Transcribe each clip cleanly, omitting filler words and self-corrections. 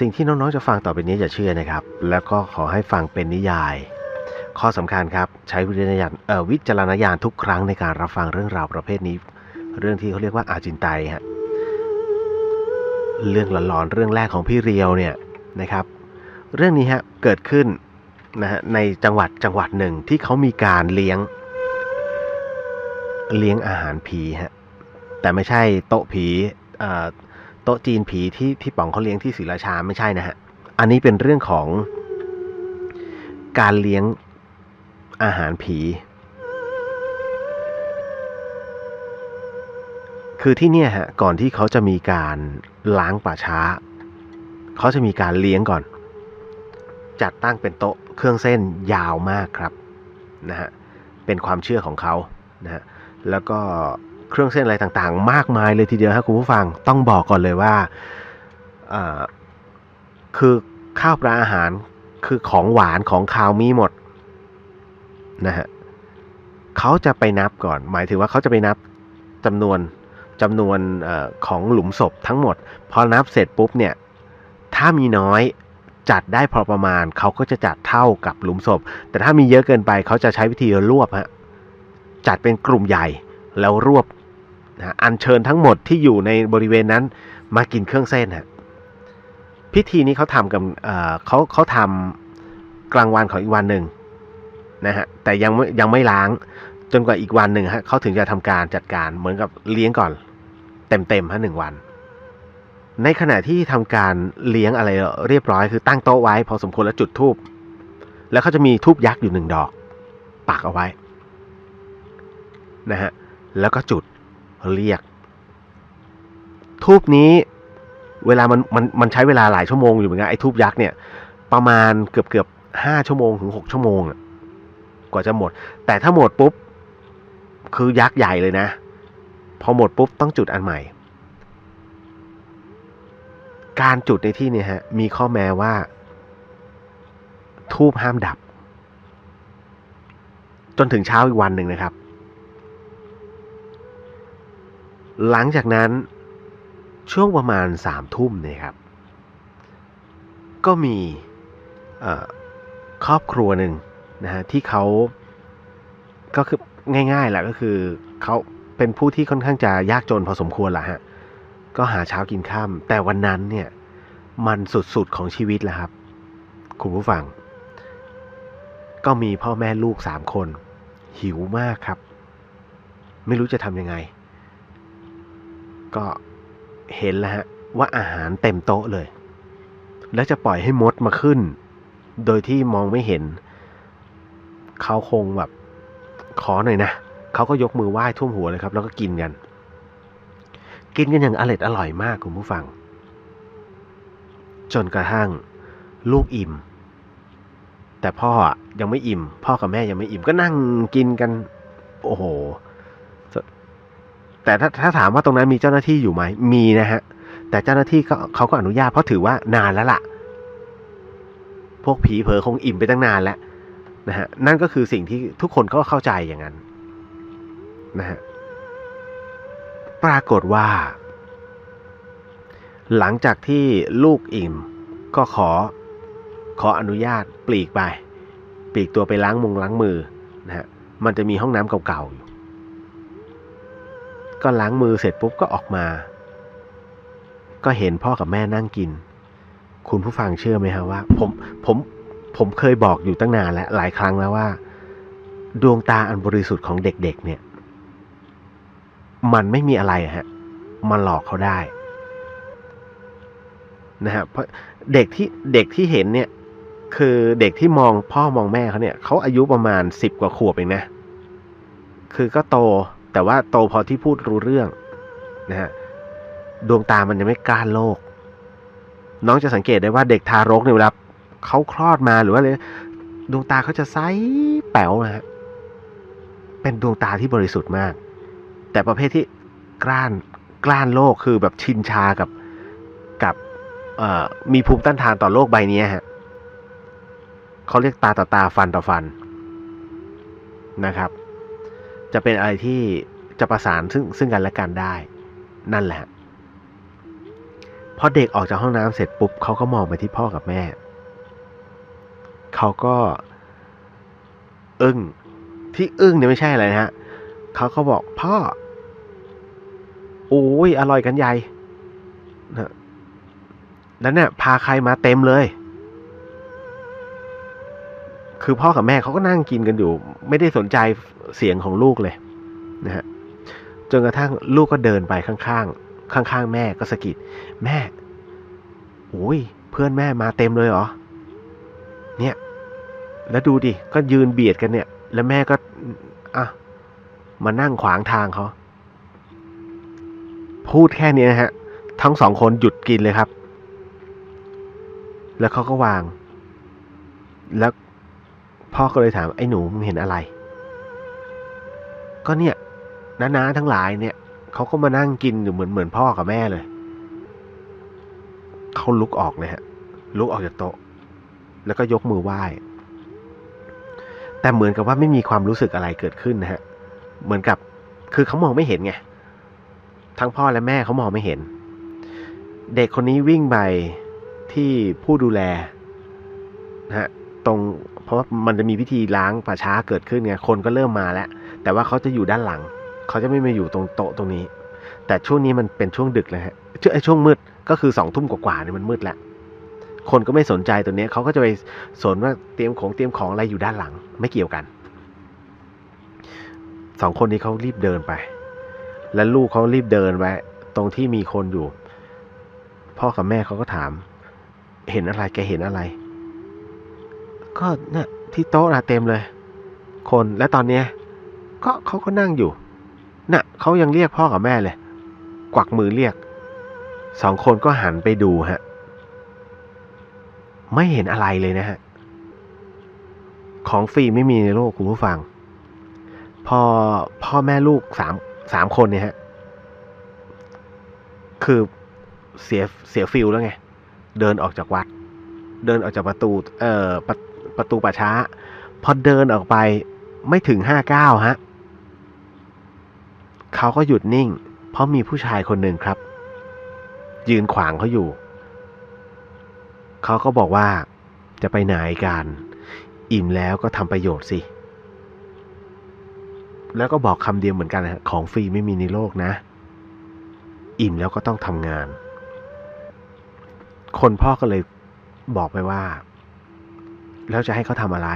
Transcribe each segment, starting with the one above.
สิ่งที่น้องๆจะฟังต่อไปนี้อย่าเชื่อนะครับแล้วก็ขอให้ฟังเป็นนิยายข้อสำคัญครับใช้วิจารณญาณทุกครั้งในการรับฟังเรื่องราวประเภทนี้เรื่องที่เขาเรียกว่าอาจินไตฮะเรื่องหลอนๆเรื่องแรกของพี่เรียวเนี่ยนะครับเรื่องนี้ฮะเกิดขึ้นนะฮะในจังหวัดหนึ่งที่เขามีการเลี้ยงอาหารผีฮะแต่ไม่ใช่โต๊ะผีโต๊ะจีนผีที่พี่ป๋องเขาเลี้ยงที่ศรีราชาไม่ใช่นะฮะอันนี้เป็นเรื่องของการเลี้ยงอาหารผีคือที่เนี่ยฮะก่อนที่เขาจะมีการล้างป่าช้าเขาจะมีการเลี้ยงก่อนจัดตั้งเป็นโต๊ะเครื่องเส้นยาวมากครับนะฮะเป็นความเชื่อของเขานะฮะแล้วก็เครื่องเส้นอะไรต่างๆมากมายเลยทีเดียวครับคุณผู้ฟังต้องบอกก่อนเลยว่าคือข้าวปลาอาหารคือของหวานของคาวมีหมดนะฮะเขาจะไปนับก่อนหมายถึงว่าเขาจะไปนับจำนวนของหลุมศพทั้งหมดพอนับเสร็จปุ๊บเนี่ยถ้ามีน้อยจัดได้พอประมาณเขาก็จะจัดเท่ากับหลุมศพแต่ถ้ามีเยอะเกินไปเขาจะใช้วิธีรวบฮะจัดเป็นกลุ่มใหญ่แล้วรวบนะอัญเชิญทั้งหมดที่อยู่ในบริเวณนั้นมากินเครื่องเส้นฮะพิธีนี้เขาทำกับเขาทำกลางวันของอีกวันหนึ่งนะฮะแต่ยังไม่ล้างจนกว่าอีกวันหนึ่งฮะเขาถึงจะทำการจัดการเหมือนกับเลี้ยงก่อนเต็มฮะ1 วันในขณะที่ทำการเลี้ยงอะไรเรียบร้อยคือตั้งโต๊ะไว้พอสมควรแล้วจุดธูปแล้วเขาจะมีธูปยักษ์อยู่1 ดอกปักเอาไว้นะฮะแล้วก็จุดเรียกธูปนี้เวลามันใช้เวลาหลายชั่วโมงอยู่เหมือนกันไอ้ธูปยักษ์เนี่ยประมาณเกือบ5 ชั่วโมงถึง6 ชั่วโมงกว่าจะหมดแต่ถ้าหมดปุ๊บคือยักษ์ใหญ่เลยนะพอหมดปุ๊บต้องจุดอันใหม่การจุดในที่นี้ฮะมีข้อแม้ว่าธูปห้ามดับจนถึงเช้าอีกวันหนึ่งนะครับหลังจากนั้นช่วงประมาณ3 ทุ่มเนี่ยครับก็มีครอบครัวหนึ่งนะฮะที่เขาก็คือง่ายๆแหละก็คือเขาเป็นผู้ที่ค่อนข้างจะยากจนพอสมควรแหละฮะก็หาเช้ากินค่ำแต่วันนั้นเนี่ยมันสุดๆของชีวิตแล้วครับคุณผู้ฟังก็มีพ่อแม่ลูก3 คนหิวมากครับไม่รู้จะทำยังไงก็เห็นแล้วฮะว่าอาหารเต็มโต๊ะเลยแล้วจะปล่อยให้มดมาขึ้นโดยที่มองไม่เห็นเขาคงแบบขอหน่อยนะเขาก็ยกมือไหว้ท่วมหัวเลยครับแล้วก็กินกันอย่างอร่อยมากคุณผู้ฟังจนกระทั่งลูกอิ่มแต่พ่อยังไม่อิ่มพ่อกับแม่ยังไม่อิ่มก็นั่งกินกันโอ้โหแต่ถ้าถามว่าตรงนั้นมีเจ้าหน้าที่อยู่ไหมมีนะฮะแต่เจ้าหน้าที่เขาก็อนุญาตเพราะถือว่านานแล้วล่ะพวกผีเผลอคงอิ่มไปตั้งนานแล้วนะฮะนั่นก็คือสิ่งที่ทุกคนก็เข้าใจอย่างนั้นนะฮะปรากฏว่าหลังจากที่ลูกอิ่มก็ขออนุญาตปลีกตัวไปล้างมือนะฮะมันจะมีห้องน้ำเก่าๆอยู่ก็ล้างมือเสร็จปุ๊บก็ออกมาก็เห็นพ่อกับแม่นั่งกินคุณผู้ฟังเชื่อไหมฮะว่าผมเคยบอกอยู่ตั้งนานแล้วหลายครั้งแล้วว่าดวงตาอันบริสุทธิ์ของเด็กๆเนี่ยมันไม่มีอะไรฮะมาหลอกเขาได้นะฮะเพราะเด็กที่เห็นเนี่ยคือเด็กที่มองพ่อมองแม่เขาเนี่ยเขาอายุประมาณ10 กว่าขวบเองนะคือก็โตแต่ว่าโตพอที่พูดรู้เรื่องนะฮะดวงตามันยังไม่กล้าโลกน้องจะสังเกตได้ว่าเด็กทารกเนี่ยเวลาเขาคลอดมาหรือว่าอะไรดวงตาเขาจะใสแป๋วนะฮะเป็นดวงตาที่บริสุทธิ์มากแต่ประเภทที่กล้านโลกคือแบบชินชากับมีภูมิต้านทานต่อโลกใบนี้ฮะเขาเรียกตาต่อตาฟันต่อฟันนะครับจะเป็นอะไรที่จะประสานซึ่งกันและกันได้นั่นแหละพ พอเด็กออกจากห้องน้ำเสร็จปุ๊บเขาก็มองไปที่พ่อกับแม่เขาก็อึ้งที่อึ้งเนี่ยไม่ใช่อะไรนะฮะเขาก็บอกพ่อโอ้ยอร่อยกันใหญ่นะแล้วเนี่ยพาใครมาเต็มเลยคือพ่อกับแม่เขาก็นั่งกินกันอยู่ไม่ได้สนใจเสียงของลูกเลยนะฮะจนกระทั่งลูกก็เดินไปข้างๆแม่ก็สะกิดแม่โอ้ยเพื่อนแม่มาเต็มเลยเหรอเนี่ยแล้วดูดิก็ยืนเบียดกันเนี่ยแล้วแม่ก็อ่ะมานั่งขวางทางเขาพูดแค่นี้นะฮะทั้งสองคนหยุดกินเลยครับแล้วเขาก็วางแล้วพ่อก็เลยถามไอ้หนูมึงเห็นอะไรก็เนี่ยน้าทั้งหลายเนี่ยเขาก็มานั่งกินอยู่เหมือนพ่อกับแม่เลยเขาลุกออกเลยฮะลุกออกจากโต๊ะแล้วก็ยกมือไหว้แต่เหมือนกับว่าไม่มีความรู้สึกอะไรเกิดขึ้นนะฮะเหมือนกับคือเขามองไม่เห็นไงทั้งพ่อและแม่เขามองไม่เห็นเด็กคนนี้วิ่งไปที่ผู้ดูแลนะฮะตรงเพราะว่ามันจะมีพิธีล้างป่าช้าเกิดขึ้นไงคนก็เริ่มมาแล้วแต่ว่าเขาจะอยู่ด้านหลังเขาจะไม่มาอยู่ตรงโต๊ะตรงนี้แต่ช่วงนี้มันเป็นช่วงดึกเลยฮะช่วงมืดก็คือ20:00 กว่าเนี่ยมันมืดแล้วคนก็ไม่สนใจตัวนี้เขาก็จะไปสนว่าเตรียมของอะไรอยู่ด้านหลังไม่เกี่ยวกัน2 คนนี้เขารีบเดินไปและลูกเขารีบเดินไปตรงที่มีคนอยู่พ่อกับแม่เขาก็ถามเห็นอะไรแกเห็นอะไรก็เนี่ยที่โต๊ะนะเต็มเลยคนและตอนเนี้ยก็เขาก็นั่งอยู่น่ะเขายังเรียกพ่อกับแม่เลยกวักมือเรียก2 คนก็หันไปดูฮะไม่เห็นอะไรเลยนะฮะของฟรีไม่มีในโลกคุณผู้ฟังพอพ่อแม่ลูกสามคนเนี่ยฮะคือเสียฟิลแล้วไงเดินออกจากวัดเดินออกจากประตูประตูป่าช้าพอเดินออกไปไม่ถึง5 ก้าวฮะเขาก็หยุดนิ่งเพราะมีผู้ชายคนหนึ่งครับยืนขวางเขาอยู่เขาก็บอกว่าจะไปไหนกันอิ่มแล้วก็ทำประโยชน์สิแล้วก็บอกคำเดียวเหมือนกันนะของฟรีไม่มีในโลกนะอิ่มแล้วก็ต้องทำงานคนพ่อก็เลยบอกไปว่าแล้วจะให้เขาทำอะไร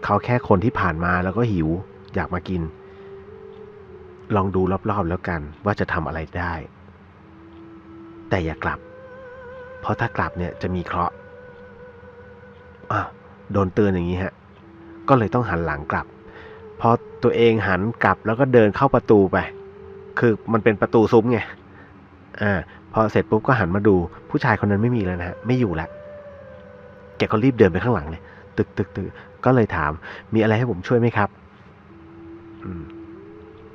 เขาแค่คนที่ผ่านมาแล้วก็หิวอยากมากินลองดูรอบๆแล้วกันว่าจะทำอะไรได้แต่อย่ากลับเพราะถ้ากลับเนี่ยจะมีเคราะห์โดนเตือนอย่างนี้ฮะก็เลยต้องหันหลังกลับพอตัวเองหันกลับแล้วก็เดินเข้าประตูไปคือมันเป็นประตูซุ้มไงพอเสร็จปุ๊บก็หันมาดูผู้ชายคนนั้นไม่มีแล้วนะฮะไม่อยู่แล้วแกก็รีบเดินไปข้างหลังเลยตึกก็เลยถามมีอะไรให้ผมช่วยไหมครับ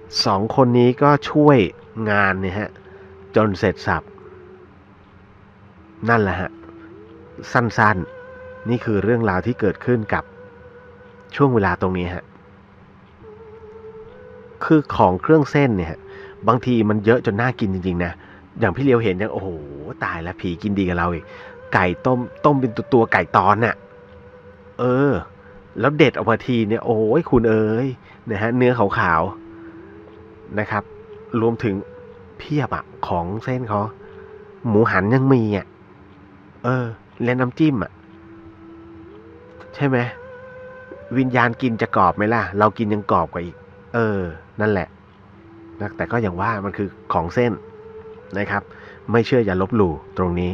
2 คนนี้ก็ช่วยงานเนี่ยฮะจนเสร็จสับนั่นแหละฮะสั้นๆนี่คือเรื่องราวที่เกิดขึ้นกับช่วงเวลาตรงนี้ฮะคือของเครื่องเส้นเนี่ยบางทีมันเยอะจนน่ากินจริงๆนะอย่างพี่เลียวเห็นยังโอ้โหตายแล้วผีกินดีกับเราอีกไก่ต้มเป็นตัวไก่ตอนน่ะแล้วเด็ดออกมาทีเนี่ยโอ้ยคุณเอ๋ยนะฮะเนื้อขาวๆนะครับรวมถึงเพียบอ่ะของเส้นเขาหมูหันยังมีอ่ะและน้ำจิ้มอ่ะใช่ไหมวิญญาณกินจะกรอบไหมล่ะเรากินยังกรอบกว่าอีกนั่นแหละนะแต่ก็อย่างว่ามันคือของเส้นนะครับไม่เชื่ออย่าลบหลู่ตรงนี้